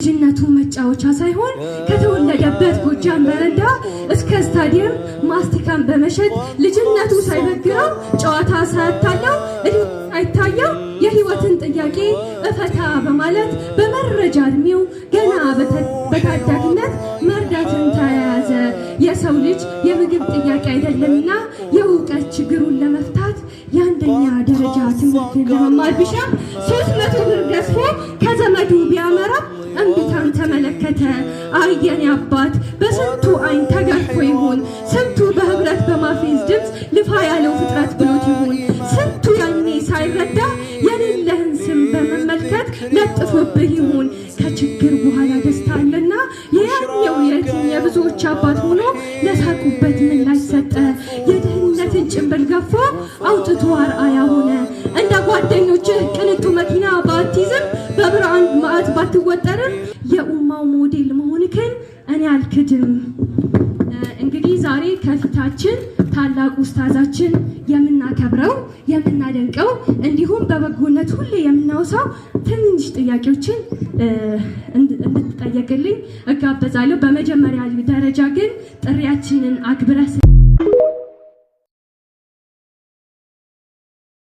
ልጅነቱ መጫወቻ ሳይሆን ከተወለደበት ጎጃም በረንዳ እስከ ስታዲየም ማስቲካን በመሸጥ ልጅነቱ ሳይበግረው ጨዋታ ሳያታለው አይታየው የህይወትን ጥያቄ እፈታ በማለት በመረጃ እድሜው ገና በታዳጊነት መርዳትን ተያያዘ። የሰው ልጅ የምግብ ጥያቄ አይደለምና የእውቀት ችግሩን ለመፍታት የአንደኛ ደረጃ ትምህርትን ለመማር ቢሻ 300 ብር ገዝፎ ከዘመዱ ቢያመራ እምቢታን ተመለከተ። አየኔ አባት በስንቱ አይን ተገርፎ ይሆን? ስንቱ በህብረት በማፌዝ ድምፅ ልፋ ያለው ፍጥረት ብሎት ይሆን? ስንቱ ያኔ ሳይረዳ የሌለህን ስም በመመልከት ለጥፎብህ ይሆን? ከችግር በኋላ ደስታ አለና የያኔው የብዙዎች አባት ሆኖ ለሳቁበት ምላሽ ሰጠ። የድህነትን ጭንብል ገፎ አውጥቶ አርአያ ሆነ። እንደ ጓደኞችህ ቅንጡ መኪና ባትይዝም በብርሃን ማዕት ባትወጠርም የኡማው ሞዴል መሆንክን እኔ አልክድም። እንግዲህ ዛሬ ከፊታችን ታላቁ ኡስታዛችን የምናከብረው የምናደንቀው እንዲሁም በበጎነት ሁሌ የምናወሳው ትንሽ ጥያቄዎችን እንድትጠየቅልኝ እጋበዛለሁ። በመጀመሪያ ደረጃ ግን ጥሪያችንን አክብረህ